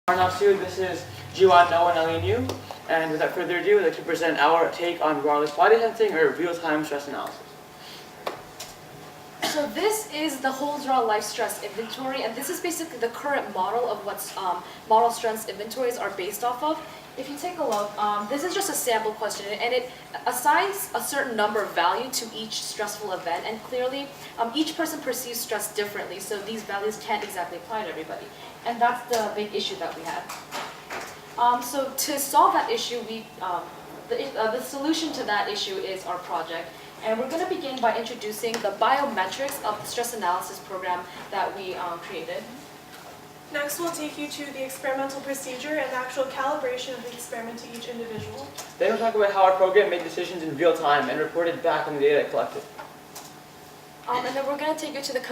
Arnavsu, this is Jiwan, Noah, and Alinu, and without further ado, I'd like to present our take on wireless body sensing or real-time stress analysis. So this is the Holzraw life stress inventory, and this is basically the current model of what model stress inventories are based off of. If you take a look, this is just a sample question, and it assigns a certain number of value to each stressful event, and clearly each person perceives stress differently, so these values can't exactly apply to everybody. And that's the big issue that we have. So to solve that issue, the solution to that issue is our project. And we're going to begin by introducing the biometrics of the stress analysis program that we created. Next, we'll take you to the experimental procedure and the actual calibration of the experiment to each individual. Then we'll talk about how our program made decisions in real time and reported back on the data it collected. And then we're going to take you to the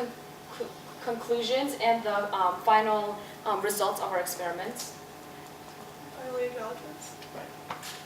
conclusions and the final results of our experiments. Finally, acknowledgements.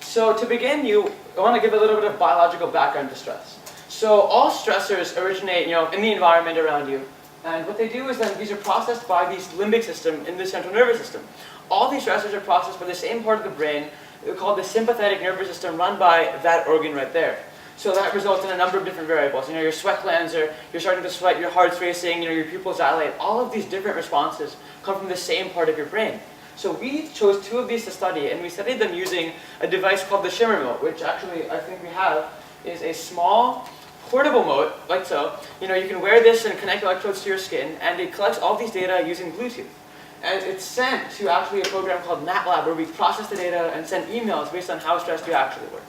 So to begin, I want to give a little bit of biological background to stress. So all stressors originate, in the environment around you. And what they do is then these are processed by the limbic system in the central nervous system. All these stressors are processed by the same part of the brain called the sympathetic nervous system, run by that organ right there. So that results in a number of different variables. Your sweat glands you're starting to sweat, your heart's racing, your pupils dilate. All of these different responses come from the same part of your brain. So we chose two of these to study, and we studied them using a device called the shimmer mode, which actually I think we have is a small portable mode, like so. You can wear this and connect electrodes to your skin, and it collects all these data using Bluetooth. And it's sent to actually a program called MATLAB, where we process the data and send emails based on how stressed you actually were.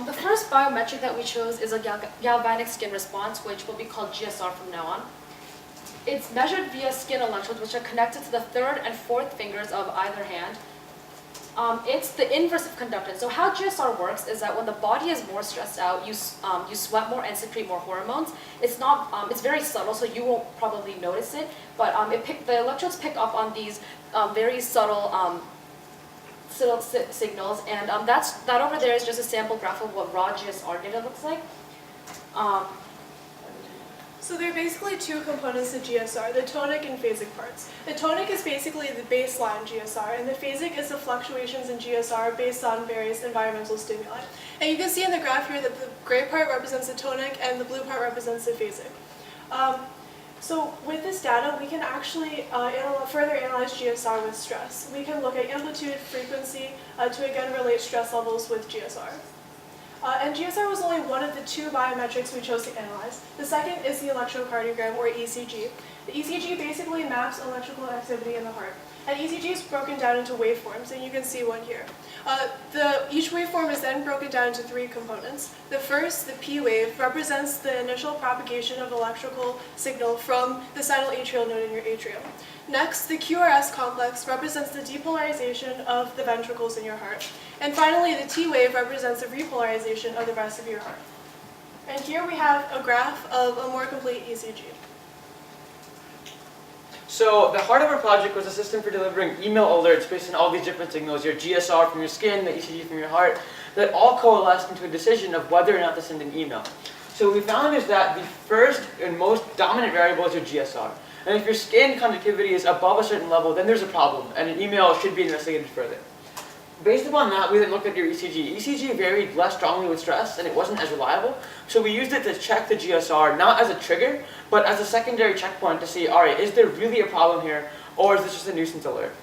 The first biometric that we chose is a galvanic skin response, which will be called GSR from now on. It's measured via skin electrodes, which are connected to the third and fourth fingers of either hand. It's the inverse of conductance. So how GSR works is that when the body is more stressed out, you sweat more and secrete more hormones. It's very subtle, so you won't probably notice it. But the electrodes pick up on these very subtle signals, and that over there is just a sample graph of what raw GSR data looks like. So there are basically two components to GSR, the tonic and phasic parts. The tonic is basically the baseline GSR, and the phasic is the fluctuations in GSR based on various environmental stimuli. And you can see in the graph here that the gray part represents the tonic and the blue part represents the phasic. So with this data, we can actually further analyze GSR with stress. We can look at amplitude, frequency, to again relate stress levels with GSR. And GSR was only one of the two biometrics we chose to analyze. The second is the electrocardiogram, or ECG. The ECG basically maps electrical activity in the heart. And ECG is broken down into waveforms, and you can see one here. Each waveform is then broken down into three components. The first, the P wave, represents the initial propagation of electrical signal from the sinal atrial node in your atrium. Next, the QRS complex represents the depolarization of the ventricles in your heart. And finally, the T wave represents the repolarization of the rest of your heart. And here we have a graph of a more complete ECG. So the heart of our project was a system for delivering email alerts based on all these different signals, your GSR from your skin, the ECG from your heart, that all coalesced into a decision of whether or not to send an email. So what we found is that the first and most dominant variable is your GSR. And if your skin conductivity is above a certain level, then there's a problem, and an email should be investigated further. Based upon that, we then looked at your ECG. ECG varied less strongly with stress, and it wasn't as reliable. So we used it to check the GSR, not as a trigger, but as a secondary checkpoint to see, all right, is there really a problem here, or is this just a nuisance alert?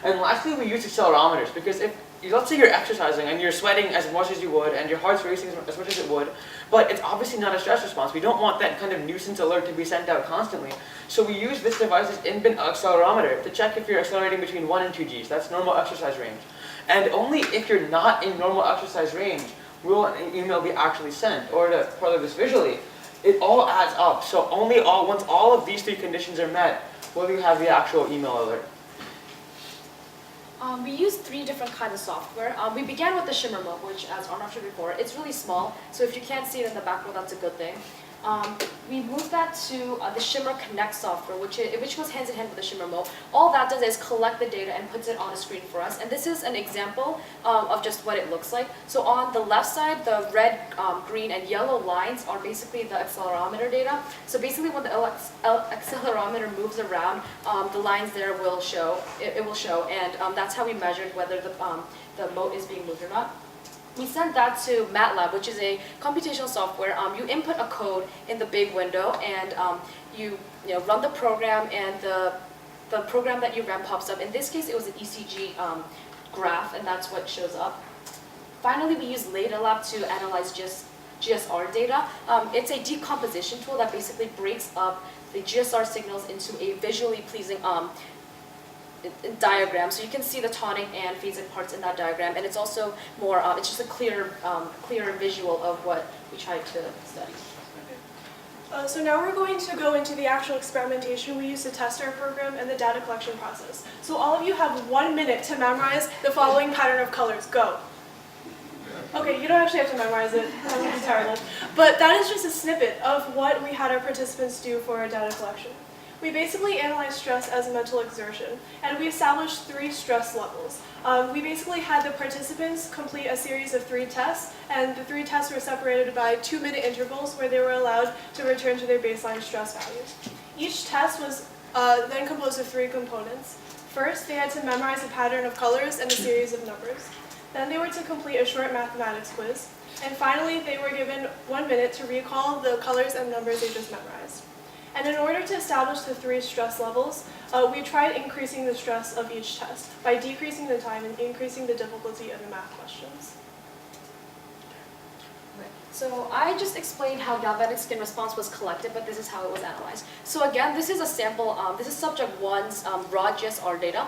And lastly, we used accelerometers, because let's say you're exercising and you're sweating as much as you would, and your heart's racing as much as it would, but it's obviously not a stress response. We don't want that kind of nuisance alert to be sent out constantly. So we use this device's in-bin accelerometer to check if you're accelerating between 1 and 2 Gs. That's normal exercise range. And only if you're not in normal exercise range will an email be actually sent. Or to parallel this visually, it all adds up. So once all of these three conditions are met, will you have the actual email alert. We used three different kinds of software. We began with the shimmer mode, which, as Arnav showed before, it's really small. So if you can't see it in the background, that's a good thing. We moved that to the Shimmer Connect software, which goes hand in hand with the Shimmer Mode. All that does is collect the data and puts it on the screen for us. And this is an example of just what it looks like. So on the left side, the red, green, and yellow lines are basically the accelerometer data. So basically when the accelerometer moves around, the lines there will show, it will show, and that's how we measured whether the mode is being moved or not. We sent that to MATLAB, which is a computational software. You input a code in the big window, and you run the program, and the program that you ran pops up. In this case, it was an ECG graph, and that's what shows up. Finally, we use LaDaLab to analyze GSR data. It's a decomposition tool that basically breaks up the GSR signals into a visually pleasing diagram. So you can see the tonic and phasic parts in that diagram, and it's also more, it's just a clearer visual of what we tried to study. So now we're going to go into the actual experimentation we use to test our program and the data collection process. So all of you have 1 minute to memorize the following pattern of colors. Go. Okay, you don't actually have to memorize it. That would be terrible. But that is just a snippet of what we had our participants do for our data collection. We basically analyzed stress as a mental exertion, and we established 3 stress levels. We basically had the participants complete a series of 3 tests, and the 3 tests were separated by 2-minute intervals where they were allowed to return to their baseline stress values. Each test was then composed of 3 components. First, they had to memorize a pattern of colors and a series of numbers. Then they were to complete a short mathematics quiz. And finally, they were given 1 minute to recall the colors and numbers they just memorized. And in order to establish the 3 stress levels, we tried increasing the stress of each test by decreasing the time and increasing the difficulty of the math questions. So I just explained how galvanic skin response was collected, but this is how it was analyzed. So again, this is a sample, this is subject 1's raw GSR data.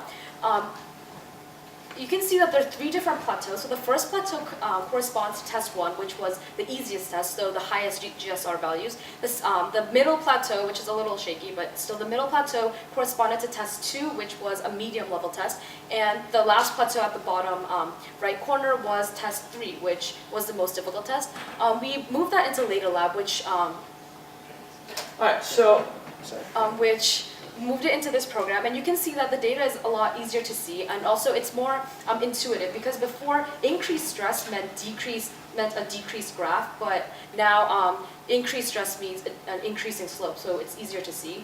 You can see that there are 3 different plateaus. So the first plateau corresponds to test 1, which was the easiest test, so the highest GSR values. The middle plateau, which is a little shaky, but still the middle plateau corresponded to test 2, which was a medium level test. And the last plateau at the bottom right corner was test 3, which was the most difficult test. We moved that into LaDaLab, which which moved it into this program, and you can see that the data is a lot easier to see, and also it's more intuitive, because before increased stress meant a decreased graph, but now increased stress means an increasing slope, so it's easier to see.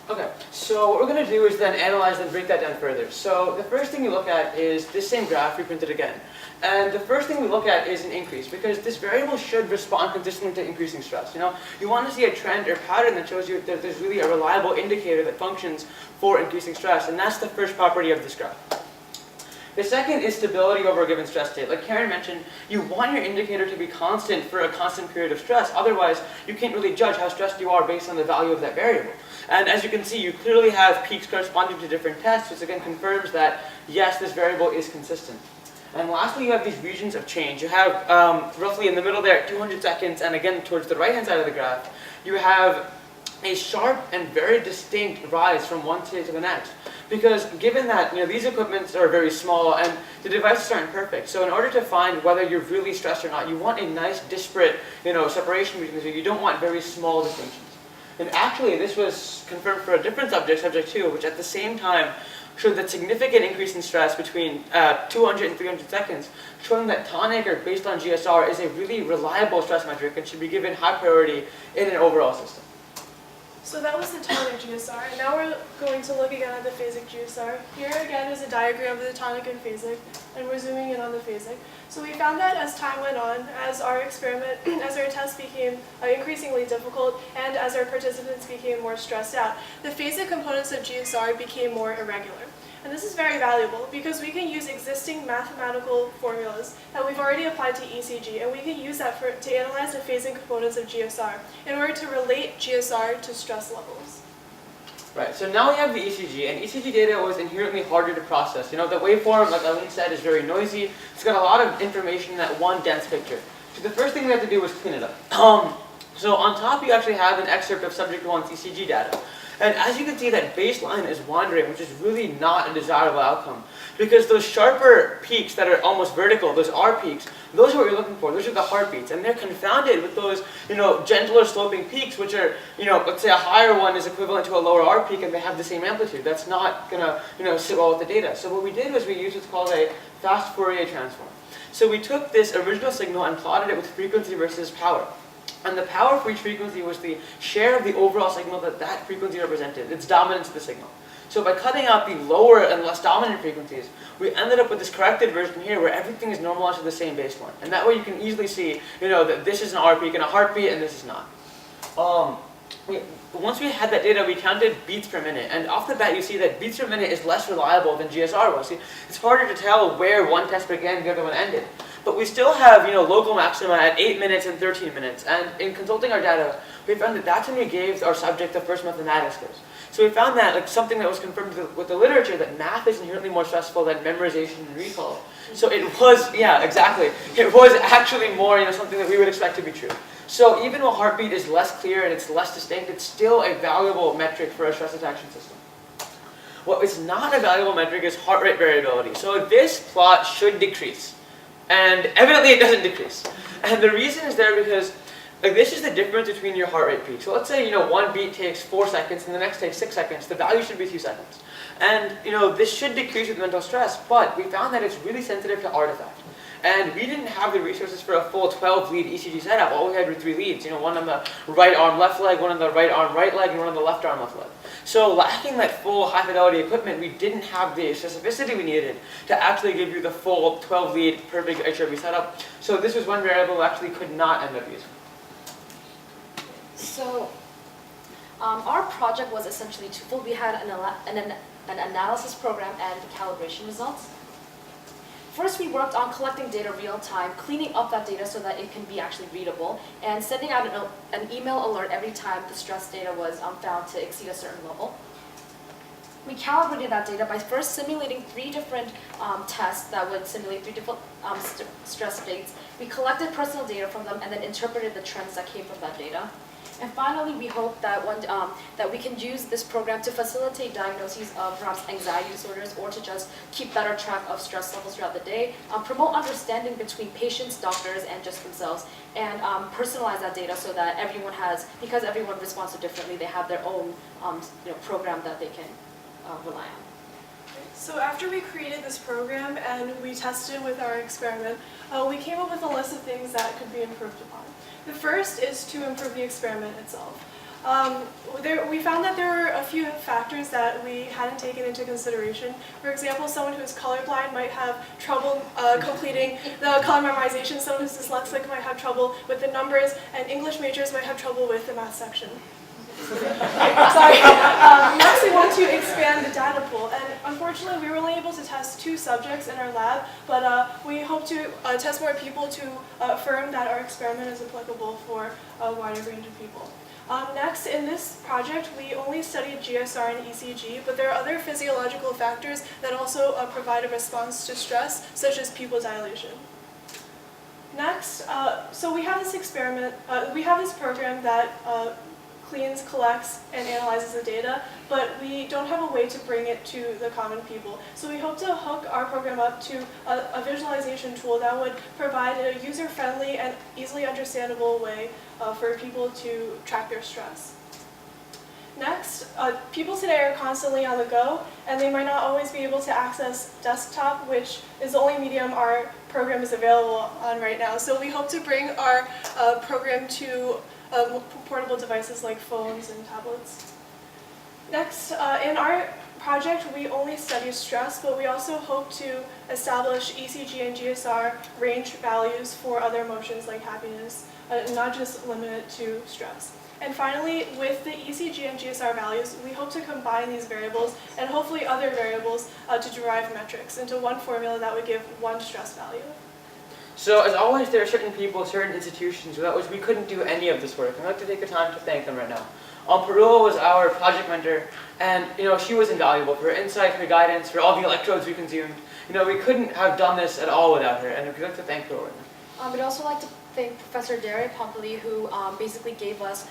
Okay, so what we're going to do is then analyze and break that down further. So the first thing we look at is this same graph reprinted again. And the first thing we look at is an increase, because this variable should respond consistently to increasing stress. You want to see a trend or pattern that shows you that there's really a reliable indicator that functions for increasing stress, and that's the first property of this graph. The second is stability over a given stress state. Like Karen mentioned, you want your indicator to be constant for a constant period of stress. Otherwise, you can't really judge how stressed you are based on the value of that variable. And as you can see, you clearly have peaks corresponding to different tests, which again confirms that, yes, this variable is consistent. And lastly, you have these regions of change. You have roughly in the middle there, 200 seconds, and again towards the right-hand side of the graph, you have a sharp and very distinct rise from one state to the next. Because given that these equipments are very small and the devices aren't perfect, so in order to find whether you're really stressed or not, you want a nice disparate separation between the two. You don't want very small distinctions. And actually, this was confirmed for a different subject, subject 2, which at the same time showed that significant increase in stress between 200 and 300 seconds, showing that tonic, or based on GSR, is a really reliable stress metric and should be given high priority in an overall system. So that was the tonic GSR, and now we're going to look again at the phasic GSR. Here again is a diagram of the tonic and phasic, and we're zooming in on the phasic. So we found that as time went on, as our test became increasingly difficult, and as our participants became more stressed out, the phasic components of GSR became more irregular. And this is very valuable because we can use existing mathematical formulas that we've already applied to ECG, and we can use that to analyze the phasic components of GSR in order to relate GSR to stress levels. Right, so now we have the ECG, and ECG data was inherently harder to process. The waveform, like Eileen said, is very noisy. It's got a lot of information in that one dense picture. So the first thing we have to do is clean it up. So on top you actually have an excerpt of subject 1's ECG data. And as you can see, that baseline is wandering, which is really not a desirable outcome. Because those sharper peaks that are almost vertical, those R peaks, those are what you're looking for. Those are the heartbeats. And they're confounded with those, gentler sloping peaks, which are, let's say a higher one is equivalent to a lower R peak and they have the same amplitude. That's not going to, sit well with the data. So what we did was we used what's called a fast Fourier transform. So we took this original signal and plotted it with frequency versus power. And the power for each frequency was the share of the overall signal that frequency represented, its dominance of the signal. So by cutting out the lower and less dominant frequencies, we ended up with this corrected version here where everything is normalized to the same baseline. And that way you can easily see, that this is an R peak and a heartbeat and this is not. Once we had that data, we counted beats per minute. And off the bat, you see that beats per minute is less reliable than GSR was. See, it's harder to tell where one test began and the other one ended. But we still have, local maxima at 8 minutes and 13 minutes. And in consulting our data, we found that that's when we gave our subject the first mathematics quiz. So we found that, something that was confirmed with the literature, that math is inherently more stressful than memorization and recall. So it was, yeah, exactly. It was actually more, something that we would expect to be true. So even though heartbeat is less clear and it's less distinct, it's still a valuable metric for a stress detection system. What is not a valuable metric is heart rate variability. So this plot should decrease. And evidently it doesn't decrease. And the reason is there because this is the difference between your heart rate peaks. So let's say, one beat takes 4 seconds and the next takes 6 seconds. The value should be 2 seconds. And, this should decrease with mental stress, but we found that it's really sensitive to artifact. And we didn't have the resources for a full 12-lead ECG setup. All we had were 3 leads. One on the right arm, left leg, one on the right arm, right leg, and one on the left arm, left leg. So lacking that full high-fidelity equipment, we didn't have the specificity we needed to actually give you the full 12-lead perfect HRV setup. So this was one variable we actually could not end up using. So our project was essentially twofold. We had an analysis program and calibration results. First, we worked on collecting data real time, cleaning up that data so that it can be actually readable, and sending out an email alert every time the stress data was found to exceed a certain level. We calibrated that data by first simulating 3 different tests that would simulate 3 different stress states. We collected personal data from them and then interpreted the trends that came from that data. And finally, we hope that that we can use this program to facilitate diagnoses of perhaps anxiety disorders or to just keep better track of stress levels throughout the day, promote understanding between patients, doctors, and just themselves, and personalize that data so that because everyone responds so differently, they have their own program that they can rely on. So after we created this program and we tested with our experiment, we came up with a list of things that could be improved upon. The first is to improve the experiment itself. We found that there were a few factors that we hadn't taken into consideration. For example, someone who is colorblind might have trouble completing the color memorization, someone who's dyslexic might have trouble with the numbers, and English majors might have trouble with the math section. Sorry. Next, we want to expand the data pool, and unfortunately, we were only able to test 2 subjects in our lab, but we hope to test more people to affirm that our experiment is applicable for a wider range of people. Next, in this project, we only studied GSR and ECG, but there are other physiological factors that also provide a response to stress, such as pupil dilation. Next, so we have this program that cleans, collects, and analyzes the data, but we don't have a way to bring it to the common people. So we hope to hook our program up to a visualization tool that would provide a user-friendly and easily understandable way for people to track their stress. Next, people today are constantly on the go, and they might not always be able to access desktop, which is the only medium our program is available on right now. So we hope to bring our program to portable devices like phones and tablets. Next, in our project, we only study stress, but we also hope to establish ECG and GSR range values for other emotions like happiness, not just limited to stress. And finally, with the ECG and GSR values, we hope to combine these variables and hopefully other variables to derive metrics into one formula that would give one stress value. So as always, there are certain people, certain institutions without which we couldn't do any of this work. I'd like to take the time to thank them right now. Parula was our project mentor, and she was invaluable for her insight, her guidance, for all the electrodes we consumed. We couldn't have done this at all without her, and we'd like to thank her right now. We'd also like to thank Professor Dare Pompili, who basically gave us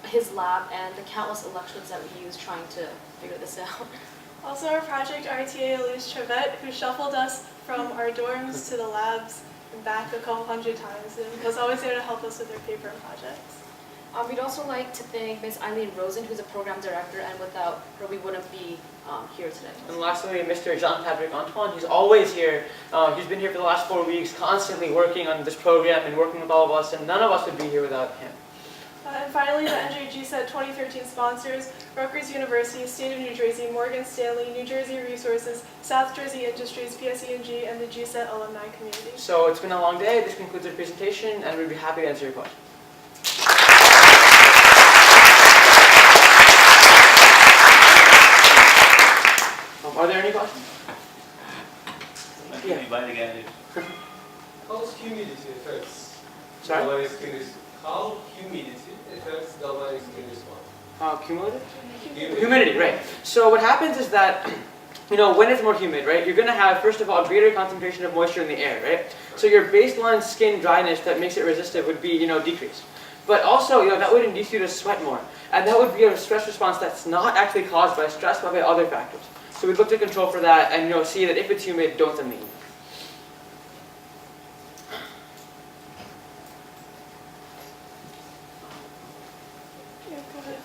his lab and the countless electrodes that we use trying to figure this out. Also our project RTA Elise Trevette, who shuffled us from our dorms to the labs and back a couple hundred times and was always there to help us with our paper and projects. We'd also like to thank Ms. Eileen Rosen, who's a program director, and without her we wouldn't be here today. And lastly, Mr. Jean-Patrick Antoine, he's always here. He's been here for the last 4 weeks, constantly working on this program and working with all of us, and none of us would be here without him. And finally, the NJGSET 2013 sponsors, Rutgers University, State of New Jersey, Morgan Stanley, New Jersey Resources, South Jersey Industries, PSE&G, and the GSET alumni community. So it's been a long day. This concludes our presentation, and we'd be happy to answer your questions. Are there any questions? Yeah. How humidity affects Sorry? galvanic skin response? How humidity affects galvanic skin response? Cumulative? Humidity, right. So what happens is that, when it's more humid, right, you're going to have, first of all, a greater concentration of moisture in the air, right? So your baseline skin dryness that makes it resistive would be, decreased. But also, that would induce you to sweat more. And that would be a stress response that's not actually caused by stress, but by other factors. So we'd look to control for that and, see that if it's humid, don't send the email. Yeah, go ahead.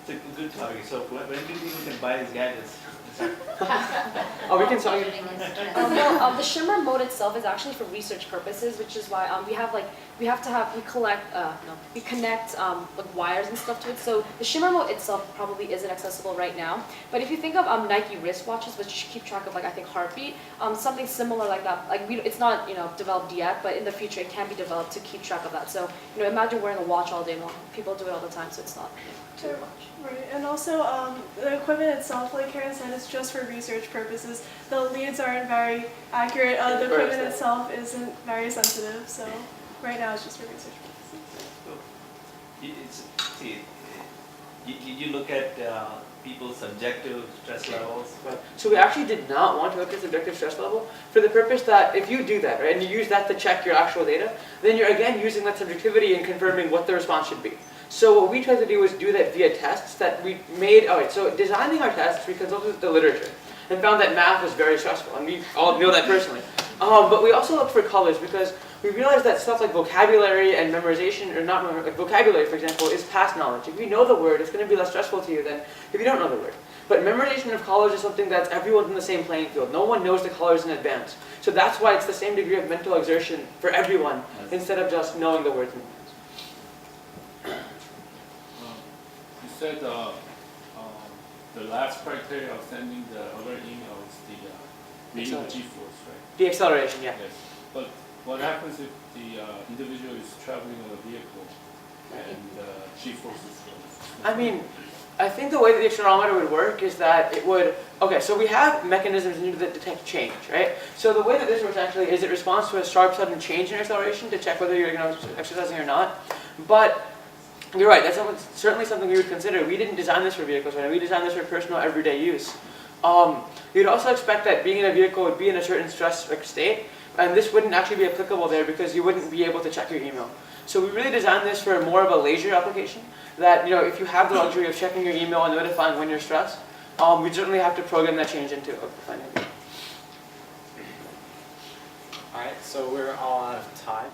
It's a good topic. So when do you think we can buy these gadgets? Oh, we can tell you. The shimmer mode itself is actually for research purposes, which is why we connect like wires and stuff to it. So the shimmer mode itself probably isn't accessible right now. But if you think of Nike wristwatches, which keep track of I think heartbeat, something similar like that. It's not developed yet, but in the future it can be developed to keep track of that. So imagine wearing a watch all day long. People do it all the time, so it's not too much. Right, and also the equipment itself, like Karen said, is just for research purposes. The leads aren't very accurate. The equipment itself isn't very sensitive, so right now it's just for research purposes. You look at people's subjective stress levels. Right. So we actually did not want to look at subjective stress level for the purpose that if you do that, right, and you use that to check your actual data, then you're again using that subjectivity and confirming what the response should be. So what we tried to do was do that via tests that we made. Alright, so designing our tests, we consulted with the literature and found that math was very stressful, and we all know that personally. But we also looked for colors because we realized that stuff like vocabulary and memorization, or not like vocabulary, for example, is past knowledge. If you know the word, it's going to be less stressful to you than if you don't know the word. But memorization of colors is something that's everyone's in the same playing field. No one knows the colors in advance. So that's why it's the same degree of mental exertion for everyone instead of just knowing the words in advance. You said the last criteria of sending the other email is the reading the G-force, right? The acceleration, yeah. Yes. But what happens if the individual is traveling on a vehicle and G-force is I think the way that the accelerometer would work is that it would, so we have mechanisms that detect change, right? So the way that this works actually is it responds to a sharp sudden change in acceleration to check whether you're exercising or not. But you're right, that's certainly something we would consider. We didn't design this for vehicles, right? We designed this for personal everyday use. You'd also expect that being in a vehicle would be in a certain stress state, and this wouldn't actually be applicable there because you wouldn't be able to check your email. So we really designed this for more of a leisure application, that if you have the luxury of checking your email and notifying when you're stressed, we certainly have to program that change into it. Alright, so we're all out of time.